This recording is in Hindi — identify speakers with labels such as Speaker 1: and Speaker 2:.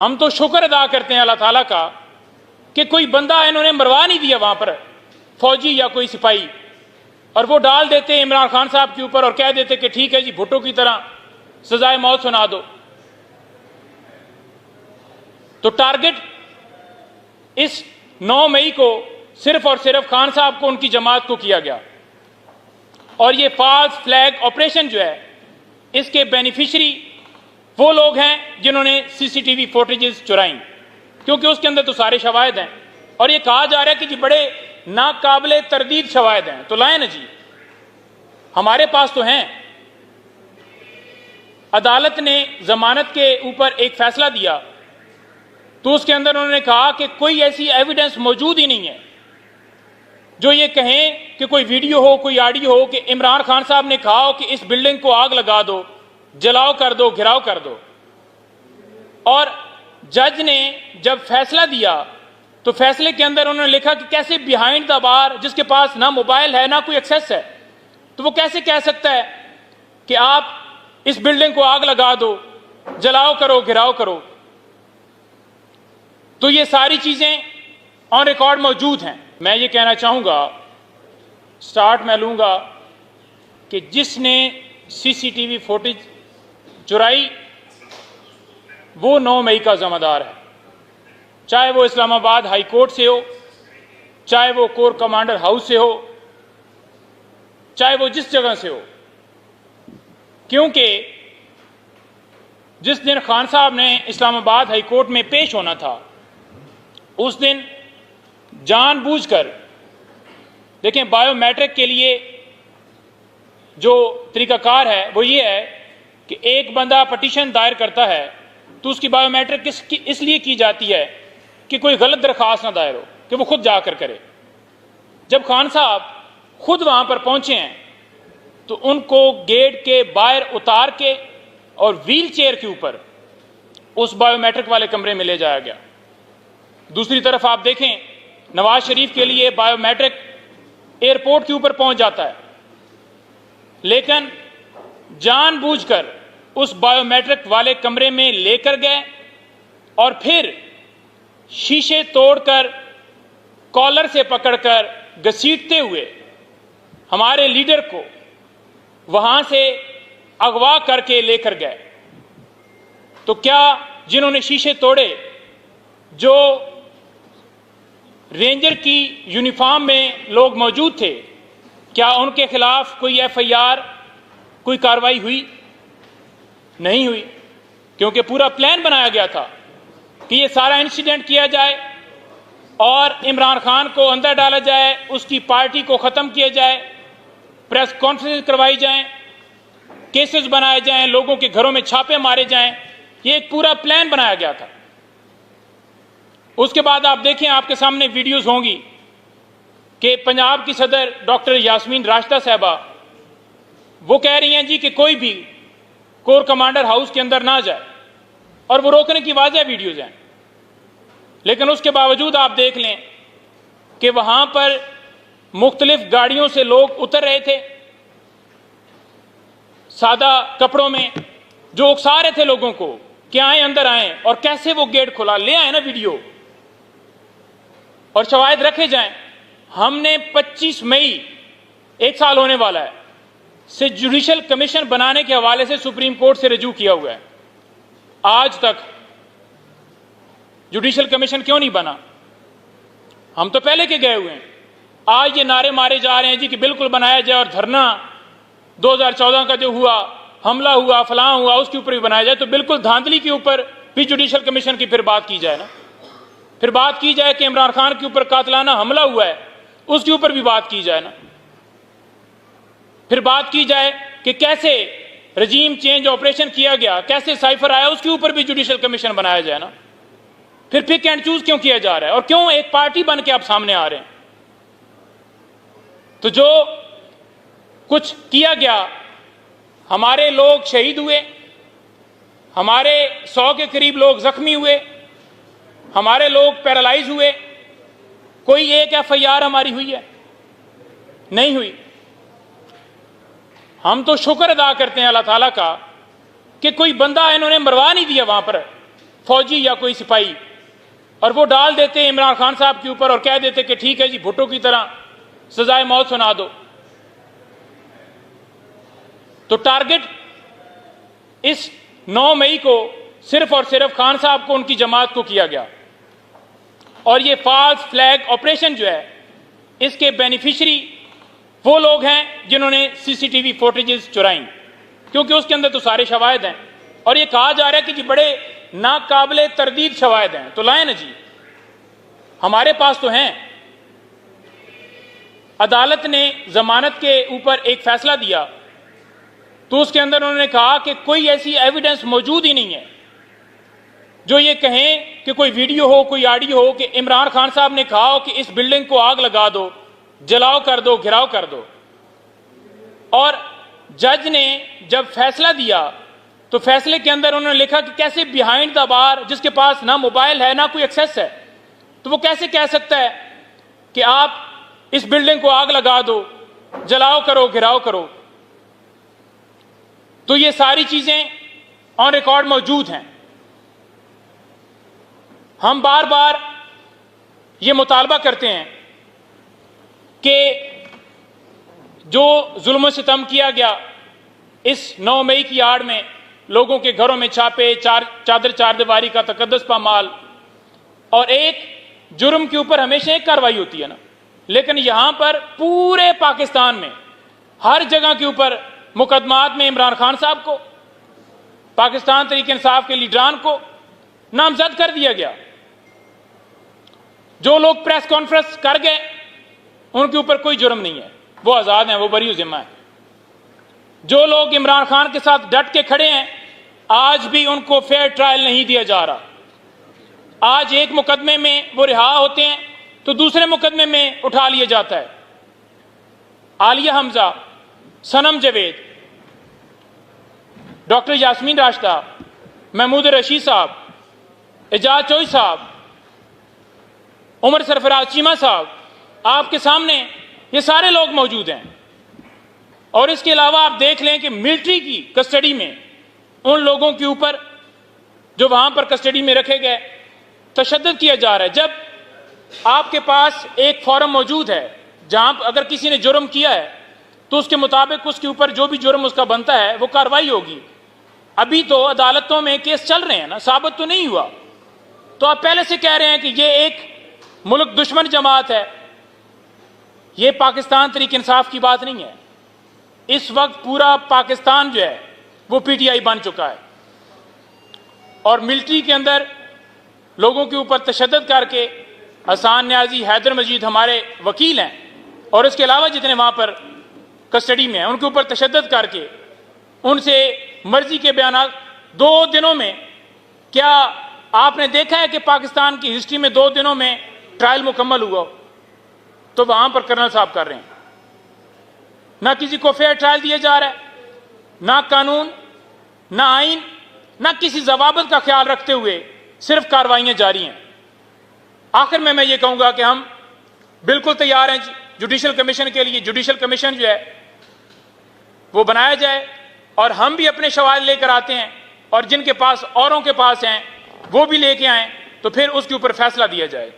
Speaker 1: हम तो शुक्र अदा करते हैं अल्लाह ताला का कि कोई बंदा इन्होंने मरवा नहीं दिया वहां पर, फौजी या कोई सिपाही, और वो डाल देते इमरान खान साहब के ऊपर और कह देते कि ठीक है जी, भुट्टो की तरह सजाए मौत सुना दो। तो टारगेट इस 9 मई को सिर्फ और सिर्फ खान साहब को, उनकी जमात को किया गया। और ये फॉल्स फ्लैग ऑपरेशन जो है, इसके बेनिफिशियरी वो लोग हैं जिन्होंने सीसीटीवी फुटेजेस चुराई, क्योंकि उसके अंदर तो सारे शवाहिद हैं। और ये कहा जा रहा है कि जी बड़े नाकाबिले तरदीद शवाहिद हैं, तो लाएं ना जी, हमारे पास तो हैं। अदालत ने जमानत के ऊपर एक फैसला दिया तो उसके अंदर उन्होंने कहा कि कोई ऐसी एविडेंस मौजूद ही नहीं है जो ये कहें कि कोई वीडियो हो, कोई ऑडियो हो कि इमरान खान साहब ने कहा हो कि इस बिल्डिंग को आग लगा दो, जलाओ कर दो, घिराव कर दो। और जज ने जब फैसला दिया तो फैसले के अंदर उन्होंने लिखा कि कैसे बिहाइंड द बार, जिसके पास ना मोबाइल है ना कोई एक्सेस है, तो वो कैसे कह सकता है कि आप इस बिल्डिंग को आग लगा दो, जलाओ करो, घिराव करो। तो ये सारी चीजें ऑन रिकॉर्ड मौजूद हैं। मैं ये कहना चाहूंगा, स्टार्ट मैं लूंगा कि जिसने सीसीटीवी फुटेज चुराई वो 9 मई का जिम्मेदार है, चाहे वो इस्लामाबाद हाई कोर्ट से हो, चाहे वो कोर कमांडर हाउस से हो, चाहे वो जिस जगह से हो। क्योंकि जिस दिन खान साहब ने इस्लामाबाद हाई कोर्ट में पेश होना था, उस दिन जानबूझकर, देखें बायोमेट्रिक के लिए जो तरीकाकार है वो ये है कि एक बंदा पटिशन दायर करता है तो उसकी बायोमेट्रिक इसलिए की जाती है कि कोई गलत दरखास्त ना दायर हो, कि वो खुद जाकर करे। जब खान साहब खुद वहां पर पहुंचे हैं तो उनको गेट के बाहर उतार के और व्हील चेयर के ऊपर उस बायोमेट्रिक वाले कमरे में ले जाया गया। दूसरी तरफ आप देखें, नवाज शरीफ के लिए बायोमेट्रिक एयरपोर्ट के ऊपर पहुंच जाता है, लेकिन जानबूझकर उस बायोमेट्रिक वाले कमरे में लेकर गए और फिर शीशे तोड़कर, कॉलर से पकड़कर, घसीटते हुए हमारे लीडर को वहां से अगवा करके लेकर गए। तो क्या जिन्होंने शीशे तोड़े, जो रेंजर की यूनिफॉर्म में लोग मौजूद थे, क्या उनके खिलाफ कोई एफआईआर, कोई कार्रवाई हुई? नहीं हुई, क्योंकि पूरा प्लान बनाया गया था कि ये सारा इंसिडेंट किया जाए और इमरान खान को अंदर डाला जाए, उसकी पार्टी को खत्म किया जाए, प्रेस कॉन्फ्रेंस करवाई जाए, केसेस बनाए जाएं, लोगों के घरों में छापे मारे जाएं। ये एक पूरा प्लान बनाया गया था। उसके बाद आप देखें, आपके सामने वीडियोस होंगी कि पंजाब की सदर डॉक्टर यास्मीन राशिदा साहबा वो कह रही हैं जी कि कोई भी कोर कमांडर हाउस के अंदर ना जाए, और वो रोकने की वाज़ेह वीडियोज हैं। लेकिन उसके बावजूद आप देख लें कि वहां पर मुख्तलिफ गाड़ियों से लोग उतर रहे थे, सादा कपड़ों में, जो उकसा रहे थे लोगों को कि आए, अंदर आए, और कैसे वो गेट खुला, ले आए ना वीडियो, और शवाहिद रखे जाएं। हमने 25 मई, 1 साल होने वाला है, से जुडिशल कमीशन बनाने के हवाले से सुप्रीम कोर्ट से रजू किया हुआ है। आज तक जुडिशल कमीशन क्यों नहीं बना? हम तो पहले के गए हुए हैं। आज ये नारे मारे जा रहे हैं जी कि बिल्कुल बनाया जाए, और धरना 2014 का जो हुआ, हमला हुआ, फलां हुआ, उसके ऊपर भी बनाया जाए। तो बिल्कुल धांधली के ऊपर भी जुडिशल कमीशन की फिर बात की जाए ना, फिर बात की जाए कि इमरान खान के ऊपर कातिलाना हमला हुआ है, उसके ऊपर भी बात की जाए ना, फिर बात की जाए कि कैसे रजीम चेंज ऑपरेशन किया गया, कैसे साइफर आया, उसके ऊपर भी जुडिशल कमीशन बनाया जाए ना। फिर पिक एंड चूज क्यों किया जा रहा है, और क्यों एक पार्टी बन के आप सामने आ रहे हैं? तो जो कुछ किया गया, हमारे लोग शहीद हुए, हमारे 100 के करीब लोग जख्मी हुए, हमारे लोग पैरालाइज हुए, कोई एक एफआईआर हमारी हुई है? नहीं हुई। हम तो शुक्र अदा करते हैं अल्लाह ताला का कि कोई बंदा इन्होंने मरवा नहीं दिया वहां पर, फौजी या कोई सिपाही, और वो डाल देते इमरान खान साहब के ऊपर और कह देते कि ठीक है जी, भुट्टो की तरह सजाए मौत सुना दो। तो टारगेट इस 9 मई को सिर्फ और सिर्फ खान साहब को, उनकी जमात को किया गया। और ये फॉल्स फ्लैग ऑपरेशन जो है, इसके बेनिफिशियरी वो लोग हैं जिन्होंने सीसीटीवी फुटेजेस चुराई, क्योंकि उसके अंदर तो सारे शवाहिद हैं। और ये कहा जा रहा है कि जी बड़े नाकाबिले तरदीद शवाहिद हैं, तो लाएं ना जी, हमारे पास तो हैं। अदालत ने जमानत के ऊपर एक फैसला दिया, तो उसके अंदर उन्होंने कहा कि कोई ऐसी एविडेंस मौजूद ही नहीं है जो ये कहें कि कोई वीडियो हो, कोई ऑडियो हो कि इमरान खान साहब ने कहा हो कि इस बिल्डिंग को आग लगा दो, जलाओ कर दो, घिराव कर दो। और जज ने जब फैसला दिया तो फैसले के अंदर उन्होंने लिखा कि कैसे बिहाइंड द बार, जिसके पास ना मोबाइल है ना कोई एक्सेस है, तो वो कैसे कह सकता है कि आप इस बिल्डिंग को आग लगा दो, जलाओ करो, घिराव करो। तो ये सारी चीजें ऑन रिकॉर्ड मौजूद हैं। हम बार बार ये मुतालबा करते हैं कि जो जुल्म सितम किया गया इस 9 मई की आड़ में, लोगों के घरों में छापे, चादर चारदीवारी का तकद्दस पामाल, और एक जुर्म के ऊपर हमेशा एक कार्रवाई होती है ना, लेकिन यहां पर पूरे पाकिस्तान में हर जगह के ऊपर मुकदमात में इमरान खान साहब को, पाकिस्तान तहरीक इंसाफ के लीडरान को नामजद कर दिया गया। जो लोग प्रेस कॉन्फ्रेंस कर गए उनके ऊपर कोई जुर्म नहीं है, वो आजाद हैं, वो बरी जिम्मा है। जो लोग इमरान खान के साथ डट के खड़े हैं, आज भी उनको फेयर ट्रायल नहीं दिया जा रहा। आज एक मुकदमे में वो रिहा होते हैं तो दूसरे मुकदमे में उठा लिया जाता है। आलिया हमजा, सनम जावेद, डॉक्टर यास्मीन राशिदा, महमूद रशीद साहब, एजाज चोई साहब, उमर सरफराज चीमा साहब, आपके सामने ये सारे लोग मौजूद हैं। और इसके अलावा आप देख लें कि मिलिट्री की कस्टडी में उन लोगों के ऊपर जो वहां पर कस्टडी में रखे गए तशद्दुद किया जा रहा है। जब आपके पास एक फॉर्म मौजूद है जहां अगर किसी ने जुर्म किया है तो उसके मुताबिक उसके ऊपर जो भी जुर्म उसका बनता है वो कार्रवाई होगी। अभी तो अदालतों में केस चल रहे हैं ना, साबित तो नहीं हुआ, तो आप पहले से कह रहे हैं कि ये एक मुल्क दुश्मन जमात है। ये पाकिस्तान तहरीक इंसाफ की बात नहीं है। इस वक्त पूरा पाकिस्तान जो है वो पीटीआई बन चुका है और मिलिट्री के अंदर लोगों के ऊपर तशद्दुद करके हसन न्याजी, हैदर मजीद हमारे वकील हैं, और इसके अलावा जितने वहां पर कस्टडी में हैं उनके ऊपर तशद्दुद करके उनसे मर्जी के बयान। 2 दिनों में, क्या आपने देखा है कि पाकिस्तान की हिस्ट्री में 2 दिनों में ट्रायल मुकम्मल हुआ? तो वहां पर कर्नल साहब कर रहे हैं। ना किसी को फेयर ट्रायल दिया जा रहा है, ना कानून, ना आइन, ना किसी जवाबत का ख्याल रखते हुए सिर्फ कार्रवाइयां जारी हैं। आखिर में मैं ये कहूंगा कि हम बिल्कुल तैयार हैं जुडिशल कमीशन के लिए। जुडिशल कमीशन जो है वो बनाया जाए और हम भी अपने शवाहिद लेकर आते हैं, और जिनके पास औरों के पास हैं वो भी लेके आए, तो फिर उसके ऊपर फैसला दिया जाए।